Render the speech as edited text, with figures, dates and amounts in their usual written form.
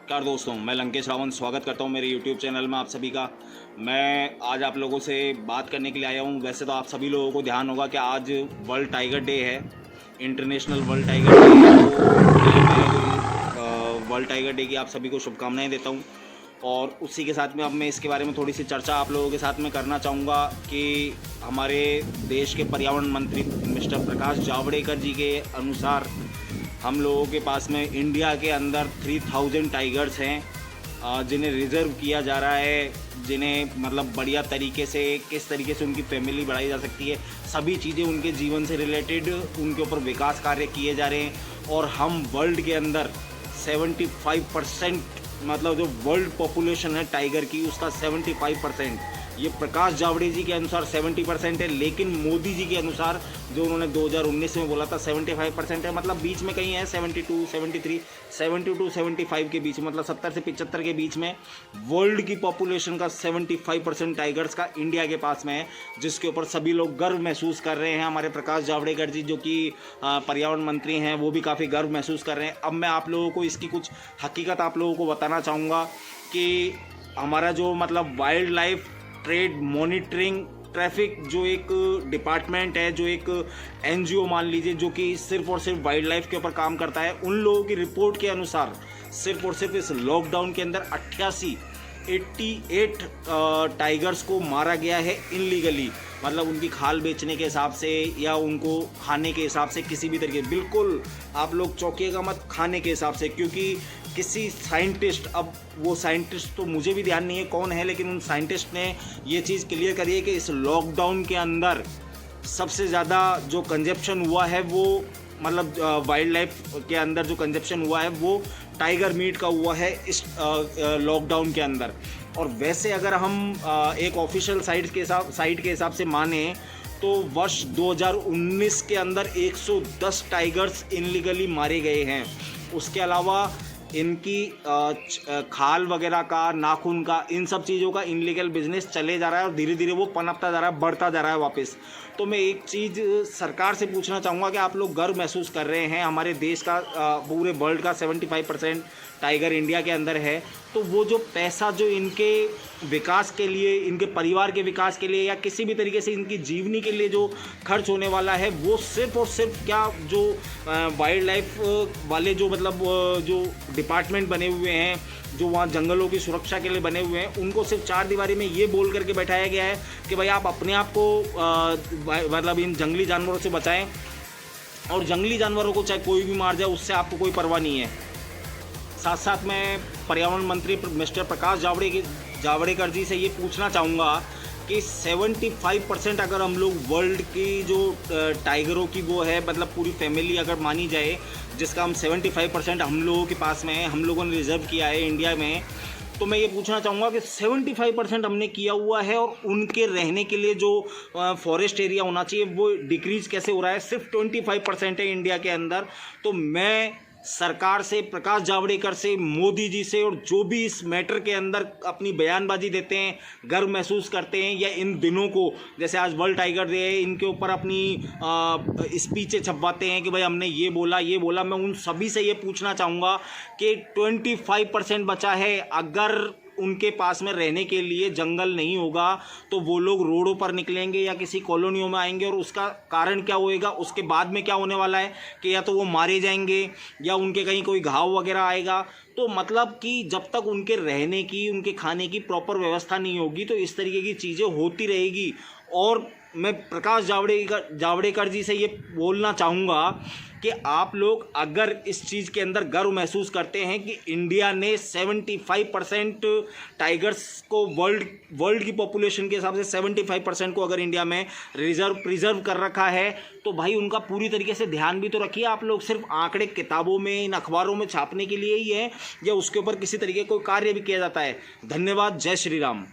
नमस्कार दोस्तों, मैं लंकेश रावण स्वागत करता हूं मेरे YouTube चैनल में आप सभी का। मैं आज आप लोगों से बात करने के लिए आया हूं। वैसे तो आप सभी लोगों को ध्यान होगा कि आज वर्ल्ड टाइगर डे है, इंटरनेशनल वर्ल्ड टाइगर डे है। तो मैं वर्ल्ड टाइगर डे की आप सभी को शुभकामनाएं देता हूं। और उसी के साथ में अब मैं इसके बारे में थोड़ी सी चर्चा आप लोगों के साथ में करना चाहूँगा कि हमारे देश के पर्यावरण मंत्री मिस्टर प्रकाश जावड़ेकर जी के अनुसार हम लोगों के पास में इंडिया के अंदर 3000 टाइगर्स हैं जिन्हें रिज़र्व किया जा रहा है, जिन्हें मतलब बढ़िया तरीके से किस तरीके से उनकी फैमिली बढ़ाई जा सकती है, सभी चीज़ें उनके जीवन से रिलेटेड उनके ऊपर विकास कार्य किए जा रहे हैं। और हम वर्ल्ड के अंदर 75% मतलब जो वर्ल्ड पॉपुलेशन है टाइगर की उसका 75%, ये प्रकाश जावड़ेकर जी के अनुसार 70% है, लेकिन मोदी जी के अनुसार जो उन्होंने 2019 में बोला था 75% है। मतलब बीच में कहीं है 72, 73, 72, 75 के बीच, मतलब 70 से 75 के बीच में वर्ल्ड की पॉपुलेशन का 75% टाइगर्स का इंडिया के पास में है, जिसके ऊपर सभी लोग गर्व महसूस कर रहे हैं। हमारे प्रकाश जावड़ेकर जी जो कि पर्यावरण मंत्री हैं वो भी काफ़ी गर्व महसूस कर रहे हैं। अब मैं आप लोगों को इसकी कुछ हकीकत आप लोगों को बताना चाहूँगा कि हमारा जो मतलब wild life trade monitoring traffic जो एक डिपार्टमेंट है, जो एक एनजीओ मान लीजिए, जो कि सिर्फ और सिर्फ वाइल्ड लाइफ के ऊपर काम करता है, उन लोगों की रिपोर्ट के अनुसार सिर्फ और सिर्फ इस लॉकडाउन के अंदर 88 टाइगर्स को मारा गया है इनलीगली। मतलब उनकी खाल बेचने के हिसाब से या उनको खाने के हिसाब से, किसी भी तरीके, बिल्कुल आप लोग चौंकिएगा मत, खाने के हिसाब से। क्योंकि किसी साइंटिस्ट, अब वो साइंटिस्ट तो मुझे भी ध्यान नहीं है कौन है, लेकिन उन साइंटिस्ट ने ये चीज़ क्लियर करी है कि इस लॉकडाउन के अंदर सबसे ज़्यादा जो कंजप्शन हुआ है वो मतलब वाइल्ड लाइफ के अंदर जो कंजप्शन हुआ है वो टाइगर मीट का हुआ है इस लॉकडाउन के अंदर। और वैसे अगर हम एक ऑफिशियल साइट के हिसाब से माने तो वर्ष 2019 के अंदर 110 टाइगर्स इनलीगली मारे गए हैं। उसके अलावा इनकी खाल वगैरह का, नाखून का, इन सब चीज़ों का इनलीगल बिजनेस चले जा रहा है और धीरे धीरे वो पनपता जा रहा है, बढ़ता जा रहा है वापस। तो मैं एक चीज़ सरकार से पूछना चाहूँगा कि आप लोग गर्व महसूस कर रहे हैं हमारे देश का, पूरे वर्ल्ड का 75% टाइगर इंडिया के अंदर है, तो वो जो पैसा जो इनके विकास के लिए, इनके परिवार के विकास के लिए या किसी भी तरीके से इनकी जीवनी के लिए जो खर्च होने वाला है, वो सिर्फ और सिर्फ क्या जो वाइल्ड लाइफ वाले जो मतलब जो डिपार्टमेंट बने हुए हैं, जो वहाँ जंगलों की सुरक्षा के लिए बने हुए हैं, उनको सिर्फ चार दीवारी में ये बोल करके बैठाया गया है कि भाई आप अपने आप को मतलब इन जंगली जानवरों से बचाएं, और जंगली जानवरों को चाहे कोई भी मार जाए उससे आपको कोई परवाह नहीं है। साथ साथ मैं पर्यावरण मंत्री मिस्टर प्रकाश जावड़ेकर जी से ये पूछना चाहूँगा कि 75% अगर हम लोग वर्ल्ड की जो टाइगरों की वो है, मतलब पूरी फैमिली अगर मानी जाए, जिसका हम 75% हम लोगों के पास में है, हम लोगों ने रिजर्व किया है इंडिया में, तो मैं ये पूछना चाहूँगा कि 75% हमने किया हुआ है और उनके रहने के लिए जो फॉरेस्ट एरिया होना चाहिए वो डिक्रीज कैसे हो रहा है, सिर्फ 25% है इंडिया के अंदर। तो मैं सरकार से, प्रकाश जावड़ेकर से, मोदी जी से, और जो भी इस मैटर के अंदर अपनी बयानबाजी देते हैं, गर्व महसूस करते हैं, या इन दिनों को जैसे आज वर्ल्ड टाइगर डे है, इनके ऊपर अपनी स्पीचें छपवाते हैं कि भाई हमने ये बोला, मैं उन सभी से ये पूछना चाहूँगा कि 25% बचा है। अगर उनके पास में रहने के लिए जंगल नहीं होगा तो वो लोग रोडों पर निकलेंगे या किसी कॉलोनियों में आएंगे, और उसका कारण क्या होएगा, उसके बाद में क्या होने वाला है कि या तो वो मारे जाएंगे या उनके कहीं कोई घाव वगैरह आएगा। तो मतलब कि जब तक उनके रहने की, उनके खाने की प्रॉपर व्यवस्था नहीं होगी तो इस तरीके की चीज़ें होती रहेगी। और मैं प्रकाश जावड़ेकर जी से ये बोलना चाहूँगा कि आप लोग अगर इस चीज़ के अंदर गर्व महसूस करते हैं कि इंडिया ने 75% टाइगर्स को वर्ल्ड की पॉपुलेशन के हिसाब से 75% को अगर इंडिया में प्रिजर्व कर रखा है, तो भाई उनका पूरी तरीके से ध्यान भी तो रखिए आप लोग। सिर्फ आंकड़े किताबों में, इन अखबारों में छापने के लिए ही है या उसके ऊपर किसी तरीके कोई कार्य भी किया जाता है? धन्यवाद। जय श्री राम।